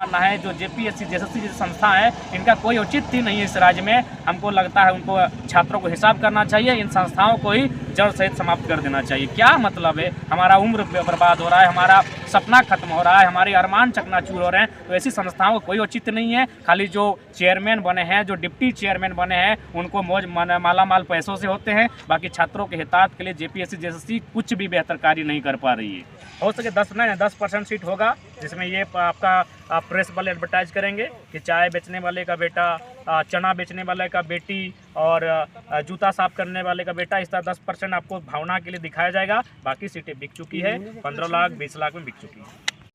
मानना है जो जेपीएससी जेएसएससी जैसी संस्था है इनका कोई औचित्य नहीं है इस राज्य में। हमको लगता है उनको छात्रों को हिसाब करना चाहिए, इन संस्थाओं को ही जड़ सहित समाप्त कर देना चाहिए। क्या मतलब है, हमारा उम्र बर्बाद हो रहा है, हमारा सपना खत्म हो रहा है, हमारे अरमान चकनाचूर हो रहे हैं। तो ऐसी संस्थाओं को कोई औचित्य नहीं है। खाली जो चेयरमैन बने हैं, जो डिप्टी चेयरमैन बने हैं, उनको मौज मालामाल पैसों से होते हैं। बाकी छात्रों के हितार्थ के लिए जेपीएससी जेएसएससी कुछ भी बेहतर कार्य नहीं कर पा रही है। हो सके 10% सीट होगा जिसमें ये आपका प्रेस वाले एडवर्टाइज करेंगे कि चाय बेचने वाले का बेटा, चना बेचने वाले का बेटी और जूता साफ करने वाले का बेटा, इस तरह 10% आपको भावना के लिए दिखाया जाएगा। बाकी सीटें बिक चुकी है, 15 लाख 20 लाख में बिक चुकी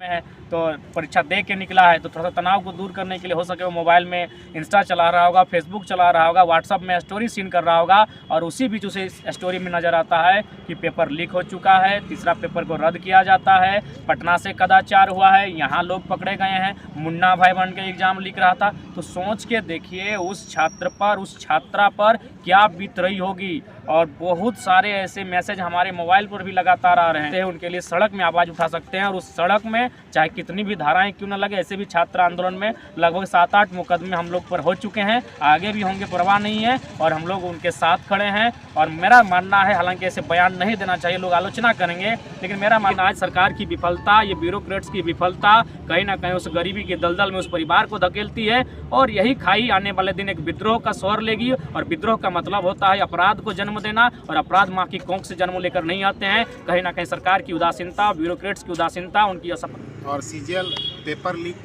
है। तो परीक्षा दे के निकला है तो थोड़ा सा तनाव को दूर करने के लिए हो सके वो मोबाइल में इंस्टा चला रहा होगा, फेसबुक चला रहा होगा, व्हाट्सअप में स्टोरी सीन कर रहा होगा और उसी बीच उसे स्टोरी में नज़र आता है कि पेपर लीक हो चुका है, तीसरा पेपर को रद्द किया जाता है, पटना से कदाचार हुआ है, यहाँ लोग पकड़े गए हैं, मुन्ना भाई बन के एग्जाम लिख रहा था। तो सोच के देखिए उस छात्र पर, उस छात्रा पर क्या बीत रही होगी। और बहुत सारे ऐसे मैसेज हमारे मोबाइल पर भी लगातार आ रहे हैं। उनके लिए सड़क में आवाज़ उठा सकते हैं और उस सड़क में चाहे कितनी भी धाराएं क्यों न लगे, ऐसे भी छात्र आंदोलन में लगभग 7-8 मुकदमे हम लोग पर हो चुके हैं, आगे भी होंगे, परवाह नहीं है और हम लोग उनके साथ खड़े हैं। और मेरा मानना है, हालांकि ऐसे बयान नहीं देना चाहिए, लोग आलोचना करेंगे, लेकिन मेरा मानना है सरकार की विफलता, ये ब्यूरोक्रेट्स की विफलता कहीं ना कहीं उस गरीबी के दलदल में उस परिवार को धकेलती है और यही खाई आने वाले दिन एक विद्रोह का स्वर लेगी। और विद्रोह का मतलब होता है अपराध को जन्म देना और अपराध माँ की कोंख से जन्म लेकर नहीं आते हैं। कहीं ना कहीं सरकार की उदासीनता, ब्यूरोक्रेट्स की उदासीनता, उनकी असफलता। और सीजीएल पेपर लीक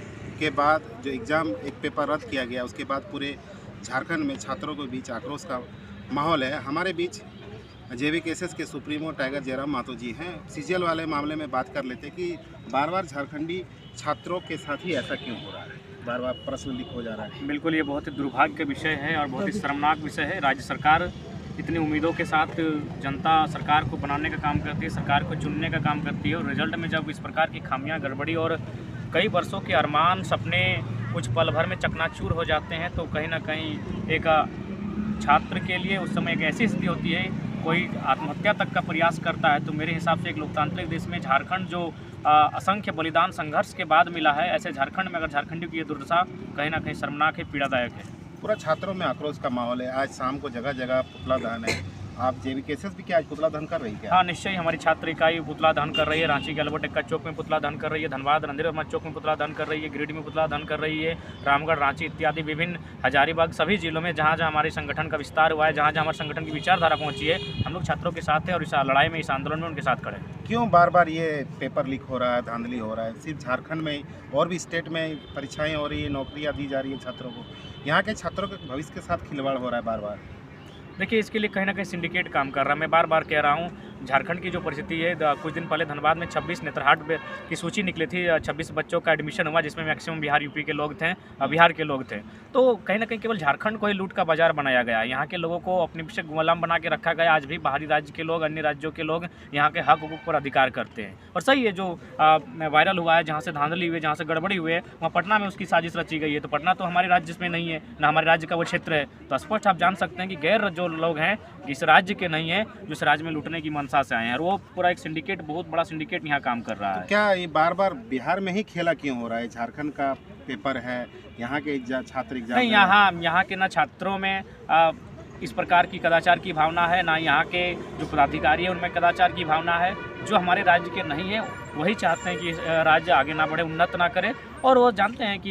के बाद जो एग्ज़ाम एक पेपर रद्द किया गया, उसके बाद पूरे झारखंड में छात्रों के बीच आक्रोश का माहौल है। हमारे बीच जेवीकेएसएस के सुप्रीमो टाइगर जयराम मातो जी हैं। सीजीएल वाले मामले में बात कर लेते कि बार बार झारखंडी छात्रों के साथ ही ऐसा क्यों हो रहा है, बार बार प्रश्न लीक हो जा रहा है। बिल्कुल, ये बहुत ही दुर्भाग्य का विषय है और बहुत ही शर्मनाक विषय है। राज्य सरकार इतनी उम्मीदों के साथ जनता सरकार को बनाने का काम करती है, सरकार को चुनने का काम करती है और रिजल्ट में जब इस प्रकार की खामियां, गड़बड़ी और कई वर्षों के अरमान, सपने कुछ पल भर में चकनाचूर हो जाते हैं तो कहीं ना कहीं एक छात्र के लिए उस समय एक ऐसी स्थिति होती है, कोई आत्महत्या तक का प्रयास करता है। तो मेरे हिसाब से एक लोकतांत्रिक देश में झारखंड जो असंख्य बलिदान संघर्ष के बाद मिला है, ऐसे झारखंड में अगर झारखंडियों की ये दुर्दशा कहीं ना कहीं शर्मनाक है, पीड़ादायक है। पूरा छात्रों में आक्रोश का माहौल है। आज शाम को जगह जगह पुतला दहन है। आप जेवीकेएसएस भी क्या आज पुतला दहन कर रही है? हाँ, निश्चय हमारी छात्र इकाई पुतला दहन कर रही है। रांची के अल्बर्ट एक्का चौक में पुतला दहन कर रही है, धनबाद रणधीर वर्मा चौक में पुतला दहन कर रही है, गिरिडीह में पुतला दहन कर रही है, रामगढ़, रांची इत्यादि विभिन्न हजारीबाग सभी जिलों में जहाँ जहाँ हमारे संगठन का विस्तार हुआ है, जहाँ जहाँ हमारे संगठन की विचारधारा पहुँची है, हम लोग छात्रों के साथ हैं और इस लड़ाई में, इस आंदोलन में उनके साथ खड़े हैं। क्यों बार बार ये पेपर लीक हो रहा है, धांधली हो रहा है? सिर्फ झारखंड में और भी स्टेट में परीक्षाएं हो रही है, नौकरियां दी जा रही है छात्रों को, यहाँ के छात्रों के भविष्य के साथ खिलवाड़ हो रहा है बार बार। देखिए, इसके लिए कहीं ना कहीं सिंडिकेट काम कर रहा है। मैं बार बार कह रहा हूँ, झारखंड की जो परिस्थिति है, कुछ दिन पहले धनबाद में 26 नेत्रहाट की सूची निकली थी, 26 बच्चों का एडमिशन हुआ जिसमें मैक्सिमम बिहार यूपी के लोग थे, बिहार के लोग थे। तो कहीं ना कहीं केवल झारखंड को ही लूट का बाजार बनाया गया। यहाँ के लोगों को अपने पीछे गुलाम बना के रखा गया। आज भी बाहरी राज्य के लोग, अन्य राज्यों के लोग यहाँ के हक हुकूक पर अधिकार करते हैं। और सही है, जो वायरल हुआ है, जहाँ से धांधली हुई, जहाँ से गड़बड़ी हुई है, वहाँ पटना में उसकी साजिश रची गई है। तो पटना तो हमारे राज्य में नहीं है, ना हमारे राज्य का वो क्षेत्र है। तो स्पष्ट आप जान सकते हैं कि गैर जो लोग हैं इस राज्य के नहीं है, जो इस राज्य में लूटने की मंशा से आए हैं, और वो पूरा एक सिंडिकेट, बहुत बड़ा सिंडिकेट यहाँ काम कर रहा है। क्या ये बार बार बिहार में ही खेला क्यों हो रहा है? झारखंड का पेपर है, यहाँ के छात्र एग्जाम नहीं, यहाँ के ना छात्रों में इस प्रकार की कदाचार की भावना है, ना यहाँ के जो पदाधिकारी है उनमें कदाचार की भावना है। जो हमारे राज्य के नहीं है वही चाहते हैं कि राज्य आगे ना बढ़े, उन्नत ना करे। और वो जानते हैं कि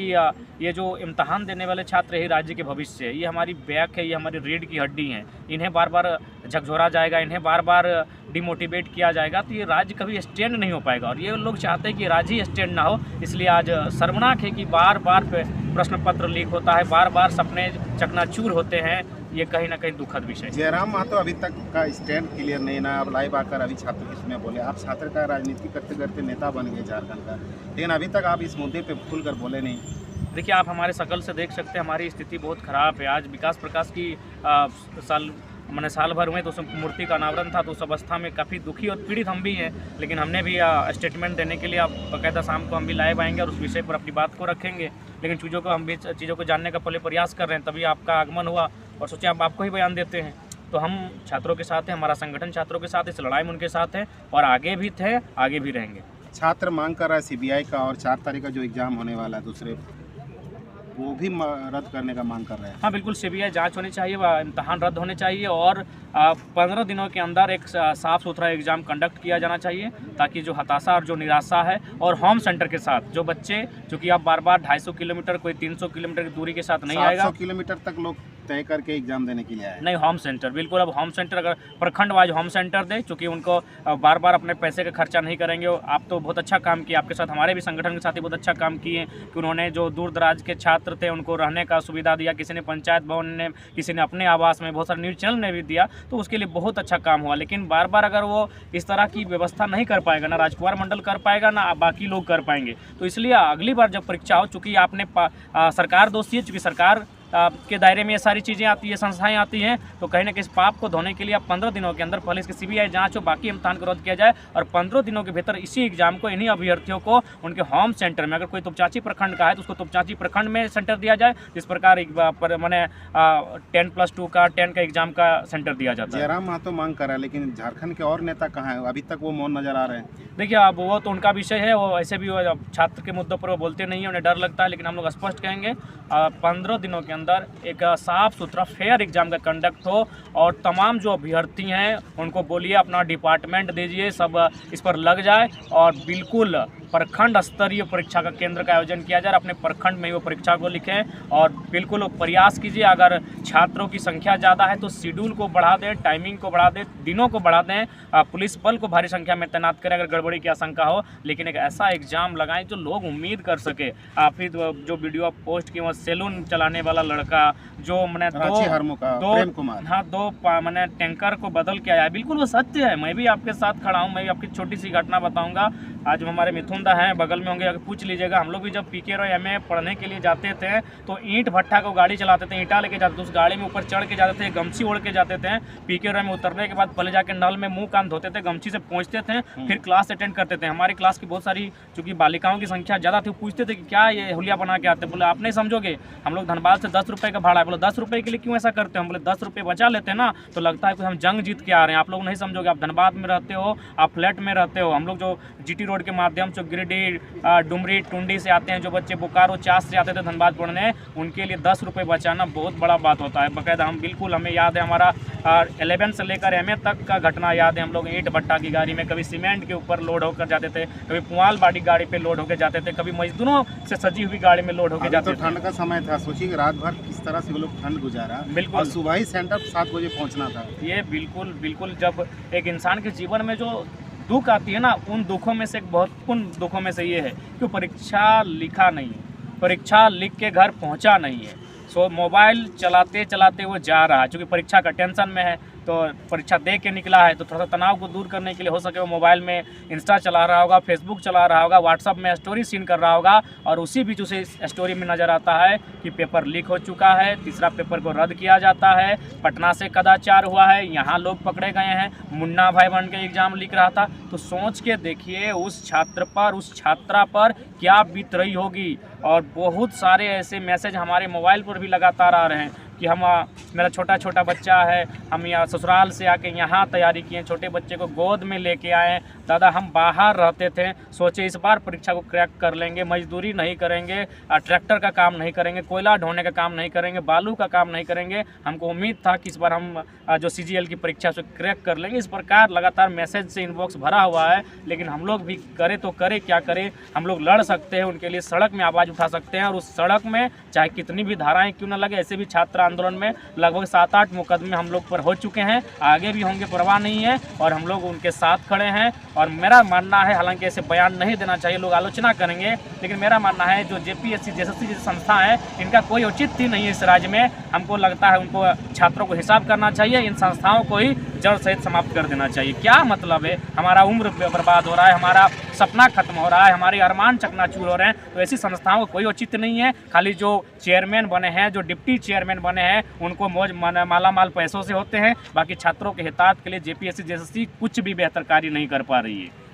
ये जो इम्तहान देने वाले छात्र है राज्य के भविष्य है, ये हमारी बैक है, ये हमारी रीढ़ की हड्डी है। इन्हें बार बार झकझोरा जाएगा, इन्हें बार बार डिमोटिवेट किया जाएगा तो ये राज्य कभी स्टैंड नहीं हो पाएगा। और ये लोग चाहते हैं कि राज्य ही स्टैंड ना हो। इसलिए आज शर्मनाक है कि बार बार प्रश्न पत्र लीक होता है, बार बार सपने चकनाचूर होते हैं। ये कहीं ना कहीं दुखद विषय। जयराम मातो अभी तक का स्टैंड क्लियर नहीं ना। अब लाइव आकर अभी छात्र किसमें बोले, आप छात्र का राजनीति करते करते नेता बन गए झारखंड का, लेकिन अभी तक आप इस मुद्दे पे खुलकर बोले नहीं। देखिए, आप हमारे शकल से देख सकते हैं हमारी स्थिति बहुत ख़राब है। आज विकास प्रकाश की साल भर हुए तो उस मूर्ति का अनावरण था, तो उस अवस्था में काफ़ी दुखी और पीड़ित हम भी हैं। लेकिन हमने भी स्टेटमेंट देने के लिए आप बाकायदा शाम को हम भी लाइव आएंगे और उस विषय पर अपनी बात को रखेंगे। लेकिन चीज़ों को जानने का पहले प्रयास कर रहे हैं, तभी आपका आगमन हुआ और सोचे हम आपको ही बयान देते हैं। तो हम छात्रों के साथ हैं, हमारा संगठन छात्रों के साथ, इस लड़ाई में उनके साथ है और आगे भी थे, आगे भी रहेंगे। छात्र मांग कर रहा है सीबीआई का और 4 तारीख का जो एग्ज़ाम होने वाला है दूसरे, वो भी रद्द करने का मांग कर रहे हैं। हाँ बिल्कुल, सीबीआई जांच होनी चाहिए, इम्तहान रद्द होने चाहिए और 15 दिनों के अंदर एक साफ़ सुथरा एग्ज़ाम कंडक्ट किया जाना चाहिए, ताकि जो हताशा और जो निराशा है, और होम सेंटर के साथ जो बच्चे, चूँकि अब बार बार 250 किलोमीटर, कोई 300 किलोमीटर की दूरी के साथ नहीं आएगा, 700 किलोमीटर तक लोग तय करके एग्ज़ाम देने के लिए आए। नहीं, होम सेंटर बिल्कुल, अब होम सेंटर अगर प्रखंड वाइज होम सेंटर दे, चूँकि उनको बार बार अपने पैसे का खर्चा नहीं करेंगे। आप तो बहुत अच्छा काम किए, आपके साथ हमारे भी संगठन के साथ ही बहुत अच्छा काम किए कि उन्होंने जो दूर दराज के छात्र थे उनको रहने का सुविधा दिया, किसी ने पंचायत भवन ने, किसी ने अपने आवास में, बहुत सारे न्यूज़ चैनल ने भी दिया, तो उसके लिए बहुत अच्छा काम हुआ। लेकिन बार बार अगर वो इस तरह की व्यवस्था नहीं कर पाएगा, ना राजकुमार मंडल कर पाएगा, ना बाकी लोग कर पाएंगे, तो इसलिए अगली बार जब परीक्षा हो, चूँकि आपने सरकार दोषी है, चूँकि सरकार के दायरे में ये सारी चीज़ें आती है, संस्थाएं आती हैं, तो कहीं ना कहीं इस पाप को धोने के लिए आप 15 दिनों के अंदर पहले इसकी सीबीआई जांच हो, बाकी इम्तहान को रद्द किया जाए और 15 दिनों के भीतर इसी एग्जाम को इन्हीं अभ्यर्थियों को उनके होम सेंटर में, अगर कोई तुपचाची प्रखंड का है तो उसको तुपचाची प्रखंड में सेंटर दिया जाए, जिस प्रकार मैंने 10+2 का 10 का एग्जाम का सेंटर दिया जाता है। जयराम महतो मांग कर रहा है, लेकिन झारखंड के और नेता कहाँ हैं? अभी तक वो मौन नजर आ रहे हैं। देखिए, अब वो तो उनका विषय है, वो ऐसे भी छात्र के मुद्दों पर वो बोलते नहीं है, उन्हें डर लगता है, लेकिन हम लोग स्पष्ट कहेंगे 15 दिनों के अंदर एक साफ़ सुथरा फेयर एग्जाम का कंडक्ट हो और तमाम जो अभ्यर्थी हैं उनको बोलिए अपना डिपार्टमेंट दीजिए, सब इस पर लग जाए और बिल्कुल प्रखंड स्तरीय परीक्षा का केंद्र का आयोजन किया जाए, अपने प्रखंड में ही वो परीक्षा को लिखें और बिल्कुल प्रयास कीजिए। अगर छात्रों की संख्या ज़्यादा है तो शेड्यूल को बढ़ा दें, टाइमिंग को बढ़ा दें, दिनों को बढ़ा दें, पुलिस बल को भारी संख्या में तैनात करें अगर गड़बड़ी की आशंका हो, लेकिन एक ऐसा एग्ज़ाम लगाएं जो लोग उम्मीद कर सके। आप ही जो वीडियो पोस्ट की, वो सैलून चलाने वाला लड़का जो मैंने प्रेम कुमार, हाँ, 2 मैंने टैंकर को बदल के आया, बिल्कुल वो सत्य है। मैं भी आपके साथ खड़ा हूँ, मैं भी आपकी छोटी सी घटना बताऊँगा। आज हमारे मिथुनदा हैं, बगल में होंगे, अगर पूछ लीजिएगा। हम लोग भी जब पीके और एमए पढ़ने के लिए जाते थे तो ईंट भट्ठा को गाड़ी चलाते थे, ईंटा लेके जाते थे, उस गाड़ी में ऊपर चढ़ के जाते थे, गमछी ओढ़ के जाते थे। पीके और में उतरने के बाद पहले जाके नल में मुंह कान धोते थे, गमछी से पहुँचते थे, फिर क्लास अटेंड करते थे। हमारी क्लास की बहुत सारी, चूँकि बालिकाओं की संख्या ज़्यादा थी, पूछते थे कि क्या ये हुलिया बना के आते। बोले आप नहीं समझोगे, हम लोग धनबाद से 10 रुपये का भाड़ा है। बोले 10 रुपये के लिए क्यों ऐसा करते हो? हम बोले 10 रुपये बचा लेते हैं ना, तो लगता है कि हम जंग जीत के आ रहे हैं। आप लोग नहीं समझोगे, आप धनबाद में रहते हो, आप फ्लैट में रहते हो। हम लोग जो जीटी रोड के माध्यम से गिरिडीह, डुमरी, टुंडी से आते हैं, जो बच्चे बोकारो, चास से आते थे धनबाद पढ़ने, उनके लिए 10 रुपये बचाना बहुत बड़ा बात होता है। बाकायदा हम बिल्कुल, हमें याद है, हमारा 11 से लेकर एमए तक का घटना याद है। हम लोग ईंट भट्टा की गाड़ी में कभी सीमेंट के ऊपर लोड होकर जाते थे, कभी पुआल बाड़ी गाड़ी पे लोड होकर जाते थे, कभी मजदूरों से सजी हुई गाड़ी में लोड होकर जाते थे। ठंड का समय था, सोचिए रात भर किस तरह से वो लोग ठंड गुजारा, बिल्कुल सुबह ही सेंटर 7 बजे पहुँचना था। ये बिल्कुल जब एक इंसान के जीवन में जो दुख आती है ना, उन दुखों में से एक महत्वपूर्ण दुखों में से ये है कि परीक्षा लिखा नहीं है, परीक्षा लिख के घर पहुंचा नहीं है। सो मोबाइल चलाते चलाते वो जा रहा है, क्योंकि परीक्षा का टेंशन में है, तो परीक्षा दे के निकला है, तो थोड़ा सा तनाव को दूर करने के लिए हो सके वो मोबाइल में इंस्टा चला रहा होगा, फेसबुक चला रहा होगा, व्हाट्सअप में स्टोरी सीन कर रहा होगा, और उसी बीच उसे स्टोरी में नज़र आता है कि पेपर लीक हो चुका है, तीसरा पेपर को रद्द किया जाता है, पटना से कदाचार हुआ है, यहाँ लोग पकड़े गए हैं, मुन्ना भाई बन के एग्ज़ाम लिख रहा था। तो सोच के देखिए उस छात्र पर, उस छात्रा पर क्या बीत रही होगी। और बहुत सारे ऐसे मैसेज हमारे मोबाइल पर भी लगातार आ रहे हैं कि हम, मेरा छोटा बच्चा है, हम यहाँ ससुराल से आके यहाँ तैयारी किए, छोटे बच्चे को गोद में लेके आए, दादा हम बाहर रहते थे, सोचे इस बार परीक्षा को क्रैक कर लेंगे, मजदूरी नहीं करेंगे, ट्रैक्टर का काम नहीं करेंगे, कोयला ढोने का काम नहीं करेंगे, बालू का काम नहीं करेंगे, हमको उम्मीद था कि इस बार हम जो CGL की परीक्षा से क्रैक कर लेंगे। इस प्रकार लगातार मैसेज से इनबॉक्स भरा हुआ है, लेकिन हम लोग भी करें तो करें क्या करें। हम लोग लड़ सकते हैं, उनके लिए सड़क में आवाज़ उठा सकते हैं, और उस सड़क में चाहे कितनी भी धाराएँ क्यों न लगे, ऐसे भी छात्र आंदोलन में लगभग 7-8 मुकदमे हम लोग पर हो चुके हैं, आगे भी होंगे, परवाह नहीं है, और हम लोग उनके साथ खड़े हैं। और मेरा मानना है, हालांकि ऐसे बयान नहीं देना चाहिए, लोग आलोचना करेंगे, लेकिन मेरा मानना है जो JPSC JSSC जैसी संस्था है, इनका कोई औचित्य नहीं है इस राज्य में। हमको लगता है उनको छात्रों को हिसाब करना चाहिए, इन संस्थाओं को ही जड़ सहित समाप्त कर देना चाहिए। क्या मतलब है, हमारा उम्र बर्बाद हो रहा है, हमारा सपना खत्म हो रहा है, हमारे अरमान चकनाचूर हो रहे हैं, तो ऐसी संस्थाओं को कोई औचित्य नहीं है। खाली जो चेयरमैन बने हैं, जो डिप्टी चेयरमैन बने हैं, उनको मौज मालामाल पैसों से होते हैं, बाकी छात्रों के हितार्थ के लिए JPSC JSSC कुछ भी बेहतर कार्य नहीं कर पा रही है।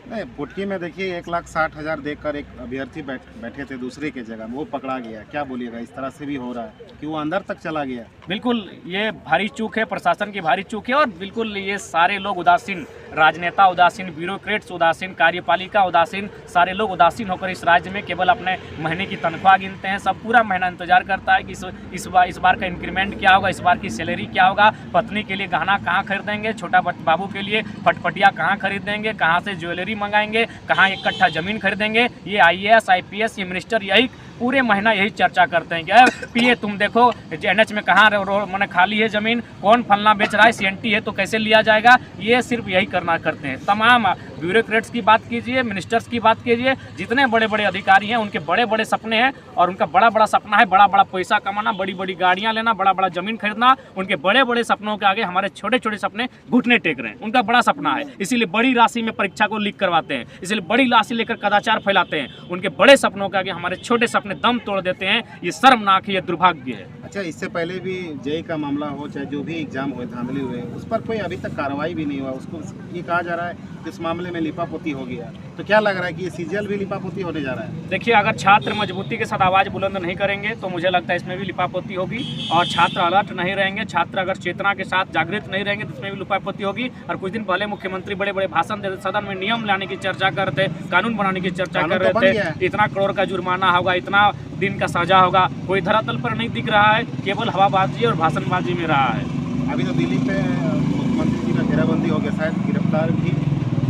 नहीं, पुटकी में देखिए 1,60,000 देकर एक अभ्यर्थी बैठे थे दूसरे के जगह में, वो पकड़ा गया। क्या बोलिएगा, इस तरह से भी हो रहा है कि वो अंदर तक चला गया? बिल्कुल ये भारी चूक है, प्रशासन की भारी चूक है, और बिल्कुल ये सारे लोग उदासीन, राजनेता उदासीन, ब्यूरोक्रेट्स उदासीन, कार्यपालिका उदासीन, सारे लोग उदासीन होकर इस राज्य में केवल अपने महीने की तनख्वाह गिनते हैं। सब पूरा महीना इंतजार करता है कि इस बार का इंक्रीमेंट क्या होगा, इस बार की सैलरी क्या होगा, पत्नी के लिए गहना कहाँ खरीदेंगे, छोटा बाबू के लिए फटफटिया कहाँ खरीदेंगे, कहाँ से ज्वेलरी मंगाएंगे, कहाँ एक कट्ठा जमीन खरीदेंगे। ये IAS IPS ये मिनिस्टर यही पूरे महीना यही चर्चा करते हैं कि पीए तुम देखो NH में कहाँ मैंने खाली है ज़मीन, कौन फलना बेच रहा है, CNT है तो कैसे लिया जाएगा। ये सिर्फ यही करना करते हैं। तमाम ब्यूरोक्रेट्स की बात कीजिए, मिनिस्टर्स की बात कीजिए, जितने बड़े बड़े अधिकारी हैं उनके बड़े बड़े सपने हैं, और उनका बड़ा बड़ा सपना है बड़ा बड़ा पैसा कमाना, बड़ी बड़ी गाड़ियाँ लेना, बड़ा बड़ा ज़मीन खरीदना। उनके बड़े बड़े सपनों के आगे हमारे छोटे छोटे सपने घुटने टेक रहे हैं। उनका बड़ा सपना है, इसीलिए बड़ी राशि में परीक्षा को लीक करवाते हैं, इसलिए बड़ी राशि लेकर कदाचार फैलाते हैं। उनके बड़े सपनों के आगे हमारे छोटे सपने दम तोड़ देते हैं। ये शर्मनाक है, ये दुर्भाग्य है। अच्छा, इससे पहले भी जेईई का मामला हो, चाहे जो भी एग्जाम हुए, धांधली हुए, उस पर कोई अभी तक कार्रवाई भी नहीं हुआ। उसको ये कहा जा रहा है कि इस मामले में लिपापोती हो गया। तो क्या लग रहा है कि ये CGL भी लिपापोती होने जा रहा है? देखिए, अगर छात्र मजबूती के साथ आवाज़ बुलंद नहीं करेंगे तो मुझे लगता है इसमें भी लिपापोती होगी, और छात्र अलर्ट नहीं रहेंगे, छात्र अगर चेतना के साथ जागृत नहीं रहेंगे तो इसमें भी लिपापोती होगी। और कुछ दिन पहले मुख्यमंत्री बड़े बड़े भाषण देते, सदन में नियम लाने की चर्चा कर रहे थे, कानून बनाने की चर्चा कर रहे थे, इतना करोड़ का जुर्माना होगा, इतना दिन का सजा होगा। कोई धरातल पर नहीं दिख रहा है, केवल हवाबाजी और भाषणबाजी में रहा है। अभी तो दिल्ली पे मुख्यमंत्री जी का घेराबंदी हो गया, शायद गिरफ्तार भी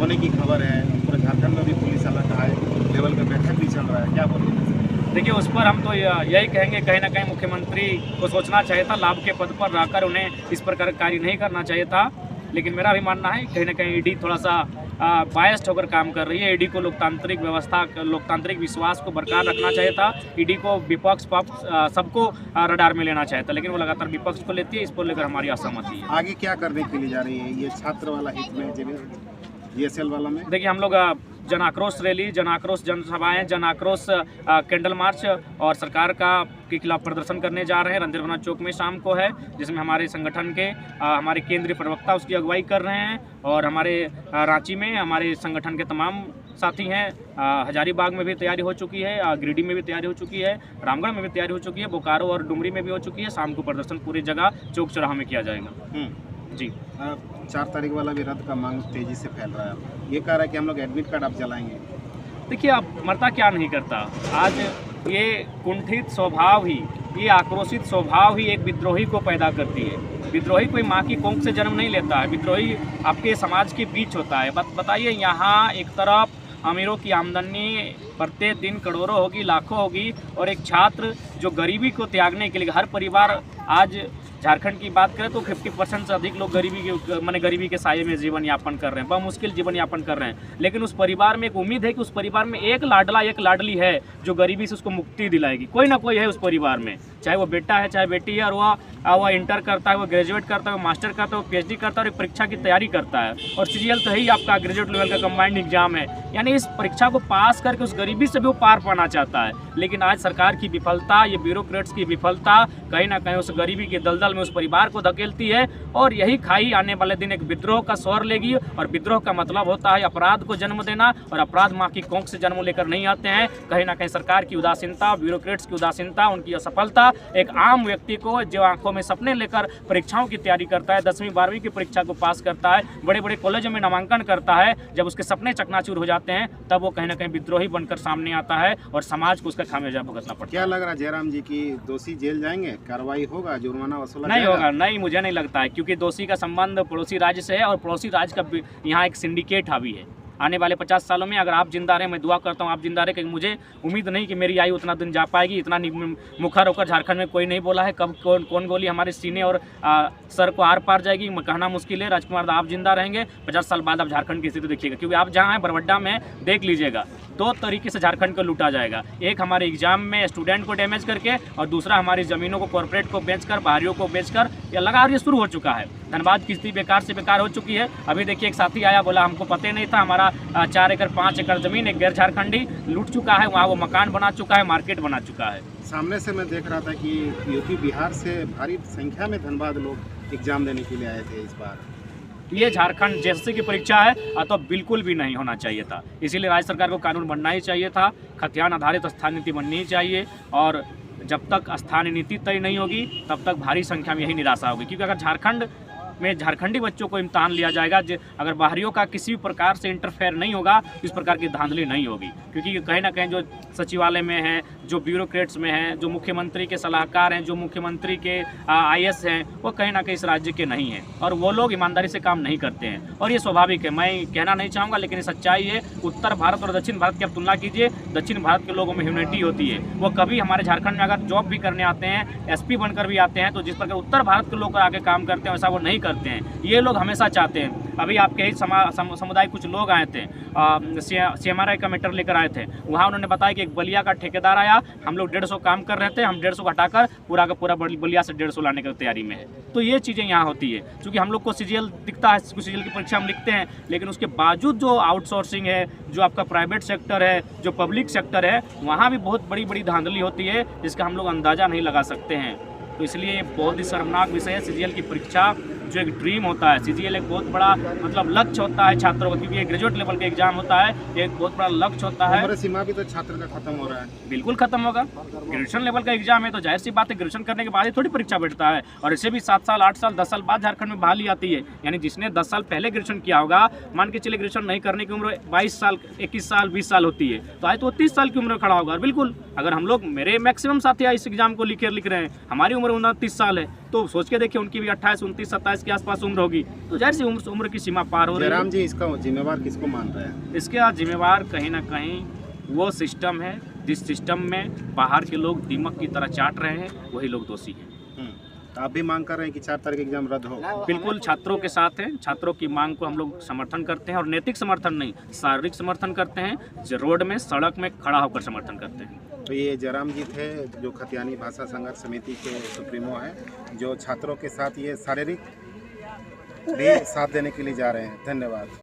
होने की खबर है। पूरे झारखंड में भी पुलिस अलर्ट हाई लेवल पे बैठक भी चल रहा है। क्या बोलिए? देखिए, उस पर हम तो यही कहेंगे, कहीं ना कहीं मुख्यमंत्री को सोचना चाहिए था, लाभ के पद पर रहकर उन्हें इस प्रकार कार्य नहीं करना चाहिए था। लेकिन मेरा भी मानना है कहीं ना कहीं ईडी थोड़ा सा बायस्ड होकर काम कर रही है। ईडी को लोकतांत्रिक व्यवस्था, लोकतांत्रिक विश्वास को बरकरार रखना चाहिए था। ईडी को विपक्ष पक्ष सबको रडार में लेना चाहिए था, लेकिन वो लगातार विपक्ष को लेती है। इस पर लेकर हमारी असहमति है। आगे क्या करने के लिए जा रही है ये छात्र वाला हित में, GSL वाला में? देखिए, हम लोग जन आक्रोश रैली, जन आक्रोश जनसभाएं, जन आक्रोश कैंडल मार्च और सरकार के खिलाफ प्रदर्शन करने जा रहे हैं। रंधिरवना चौक में शाम को है, जिसमें हमारे संगठन के हमारे केंद्रीय प्रवक्ता उसकी अगुवाई कर रहे हैं, और हमारे रांची में हमारे संगठन के तमाम साथी हैं। हजारीबाग में भी तैयारी हो चुकी है, गिरिडीह में भी तैयारी हो चुकी है, रामगढ़ में भी तैयारी हो चुकी है, बोकारो और डुमरी में भी हो चुकी है। शाम को प्रदर्शन पूरी जगह चौक चौराहा में किया जाएगा। जी, 4 तारीख वाला भी रद्द का मांग तेजी से फैल रहा है। ये कह रहा है कि हम लोग एडमिट कार्ड अब जलाएंगे। देखिए, अब मरता क्या नहीं करता। आज ये कुंठित स्वभाव ही, ये आक्रोशित स्वभाव ही एक विद्रोही को पैदा करती है। विद्रोही कोई माँ की कोख से जन्म नहीं लेता है, विद्रोही आपके समाज के बीच होता है। बताइए, यहाँ एक तरफ अमीरों की आमदनी प्रत्येक दिन करोड़ों होगी, लाखों होगी, और एक छात्र जो गरीबी को त्यागने के लिए, हर परिवार आज झारखंड की बात करें तो 50% से अधिक लोग गरीबी के साये में जीवन यापन कर रहे हैं, मुश्किल जीवन यापन कर रहे हैं। लेकिन उस परिवार में एक उम्मीद है कि उस परिवार में एक लाडला, एक लाडली है जो गरीबी से उसको मुक्ति दिलाएगी। कोई ना कोई है उस परिवार में, चाहे वो बेटा है चाहे बेटी है, और वह इंटर करता है, वो ग्रेजुएट करता है, वो मास्टर करता है, वो PhD करता है, और एक परीक्षा की तैयारी करता है। और CGL तो ही आपका ग्रेजुएट लेवल का कंबाइंड एग्जाम है, यानी इस परीक्षा को पास करके उस गरीबी से भी वो पार पाना चाहता है। लेकिन आज सरकार की विफलता, ये ब्यूरोक्रेट्स की विफलता कहीं ना कहीं उस गरीबी के दलदल में उस परिवार को धकेलती है, और यही खाई आने वाले दिन एक विद्रोह का स्वर लेगी। और विद्रोह का मतलब होता है अपराध को जन्म देना, और अपराध माँ की कोख से जन्म लेकर नहीं आते हैं। कहीं ना कहीं सरकार की उदासीनता, ब्यूरोक्रेट्स की उदासीनता, उनकी असफलता एक आम व्यक्ति को, जो आंखों में सपने लेकर परीक्षाओं की तैयारी करता है, 10वीं 12वीं की परीक्षा को पास करता है, बड़े बड़े कॉलेजों में नामांकन करता है, जब उसके सपने चकनाचूर हो जाते हैं तब वो कहीं ना कहीं विद्रोही बनकर सामने आता है, और समाज को उसका खामियाजा भुगतना पड़ता है। क्या लग रहा है जयराम जी की दोषी जेल जाएंगे, कार्रवाई होगा, जुर्माना वसूला नहीं होगा? नहीं, मुझे नहीं लगता है, क्योंकि दोषी का संबंध पड़ोसी राज्य से है, और पड़ोसी राज्य का यहाँ एक सिंडिकेट हावी है। आने वाले 50 सालों में अगर आप जिंदा रहे, मैं दुआ करता हूँ आप जिंदा रहे, क्योंकि मुझे उम्मीद नहीं कि मेरी आयु उतना दिन जा पाएगी। इतना मुखर होकर झारखंड में कोई नहीं बोला है, कब कौन गोली हमारे सीने और सर को आर पार जाएगी कहना मुश्किल है। राजकुमार आप जिंदा रहेंगे, 50 साल बाद आप झारखंड की स्थिति देखिएगा, क्योंकि आप जहाँ हैं बरवड्डा में देख लीजिएगा, 2 तरीके से झारखंड को लूटा जाएगा। एक हमारे एग्जाम में स्टूडेंट को डैमेज करके, और दूसरा हमारी ज़मीनों को कॉर्पोरेट को बेचकर, बाहरियों को बेचकर। या लगातार ये शुरू हो चुका है। धनबाद की स्थिति बेकार से बेकार हो चुकी है। अभी देखिए, एक साथी आया, बोला हमको पता नहीं था, हमारा 4 एकड़ 5 एकड़ ज़मीन एक गैर झारखंडी लूट चुका है, वहाँ वो मकान बना चुका है, मार्केट बना चुका है। सामने से मैं देख रहा था कि यूपी बिहार से भारी संख्या में धनबाद लोग एग्जाम देने के लिए आए थे इस बार। ये झारखंड जेएसएससी की परीक्षा है तो बिल्कुल भी नहीं होना चाहिए था। इसीलिए राज्य सरकार को कानून बनना ही चाहिए था, खतियान आधारित स्थानीय नीति बननी ही चाहिए। और जब तक स्थानीय नीति तय नहीं होगी तब तक भारी संख्या में यही निराशा होगी, क्योंकि अगर झारखंड में झारखंडी बच्चों को इम्तहान लिया जाएगा, अगर बाहरियों का किसी भी प्रकार से इंटरफेयर नहीं होगा इस प्रकार की धांधली नहीं होगी। क्योंकि कहीं ना कहीं जो सचिवालय में है, जो ब्यूरोक्रेट्स में हैं, जो मुख्यमंत्री के सलाहकार हैं, जो मुख्यमंत्री के आईएएस हैं, वो कहीं ना कहीं इस राज्य के नहीं हैं और वो लोग ईमानदारी से काम नहीं करते हैं। और ये स्वाभाविक है, मैं कहना नहीं चाहूँगा लेकिन ये सच्चाई है। उत्तर भारत और दक्षिण भारत की आप तुलना कीजिए, दक्षिण भारत के लोगों में ह्यूमैनिटी होती है। वो कभी हमारे झारखंड में अगर जॉब भी करने आते हैं, एसपी बनकर भी आते हैं, तो जिस प्रकार उत्तर भारत के लोग आगे काम करते हैं वैसा वो नहीं करते हैं। ये लोग हमेशा चाहते हैं। अभी आपके ही समुदाय कुछ लोग आए थे, CMRI का मैटर लेकर आए थे। वहाँ उन्होंने बताया कि एक बलिया का ठेकेदार आया, हम लोग 150 काम कर रहे थे, हम 150 को हटाकर पूरा का पूरा बलिया से 150 लाने की तैयारी में है। तो ये चीज़ें यहाँ होती है। क्योंकि हम लोग को CGL दिखता है, CGL की परीक्षा हम लिखते हैं, लेकिन उसके बावजूद जो आउटसोर्सिंग है, जो आपका प्राइवेट सेक्टर है, जो पब्लिक सेक्टर है, वहाँ भी बहुत बड़ी बड़ी धांधली होती है जिसका हम लोग अंदाज़ा नहीं लगा सकते हैं। तो इसलिए ये बहुत ही शर्मनाक विषय है। CGL की परीक्षा जो एक ड्रीम होता है, CGL एक बहुत बड़ा मतलब लक्ष्य होता है छात्रों का, क्योंकि ये ग्रेजुएट लेवल का एग्जाम होता है, एक बहुत बड़ा लक्ष्य होता है। उम्र सीमा भी तो छात्र का खत्म हो रहा है। बिल्कुल खत्म होगा। ग्रेजुएशन लेवल का एग्जाम है तो जाहिर सी बात है ग्रेजुएशन करने के बाद ही थोड़ी परीक्षा बैठता है। और इसे भी 7 साल 8 साल 10 साल बाद झारखंड में बहाली आती है। यानी जिसने 10 साल पहले ग्रेजुएशन किया होगा, मान के चलिए ग्रेजुएशन नहीं करने की उम्र 22 साल 21 साल 20 साल होती है, तो आज तो 30 साल की उम्र में खड़ा होगा। और बिल्कुल अगर हम लोग, मेरे मैक्सिमम साथी इस एग्जाम को लिख रहे हैं, हमारी उम्र 29 साल है, तो सोच के देखिए उनकी भी 28 29 27 के आसपास उम्र होगी, तो जाहिर सी उम्र की सीमा पार हो रही है। जयराम जी, इसका जिम्मेवार किसको मान रहे हैं? इसके जिम्मेवार कहीं ना कहीं वो सिस्टम है जिस सिस्टम में बाहर के लोग दीमक की तरह चाट रहे हैं, वही लोग दोषी हैं। तो आप भी मांग कर रहे हैं कि 4 तारीख एग्जाम रद्द हो? बिल्कुल छात्रों के साथ हैं, छात्रों की मांग को हम लोग समर्थन करते हैं, और नैतिक समर्थन नहीं, शारीरिक समर्थन करते हैं, रोड में सड़क में खड़ा होकर समर्थन करते हैं। तो ये जयराम जी थे, जो खतियानी भाषा संघर्ष समिति के सुप्रीमो हैं, जो छात्रों के साथ ये शारीरिक भी साथ देने के लिए जा रहे हैं। धन्यवाद।